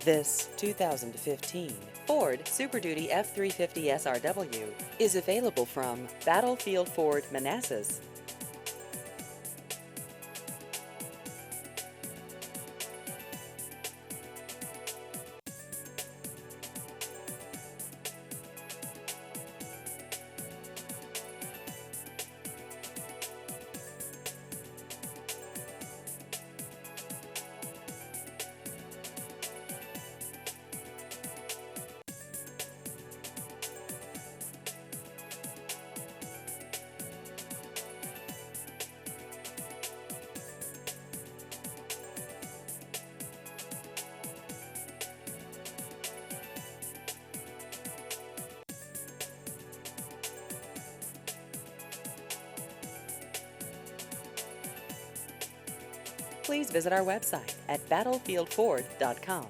This 2015 Ford Super Duty F-350 SRW is available from Battlefield Ford Manassas. Please visit our website at battlefieldford.com.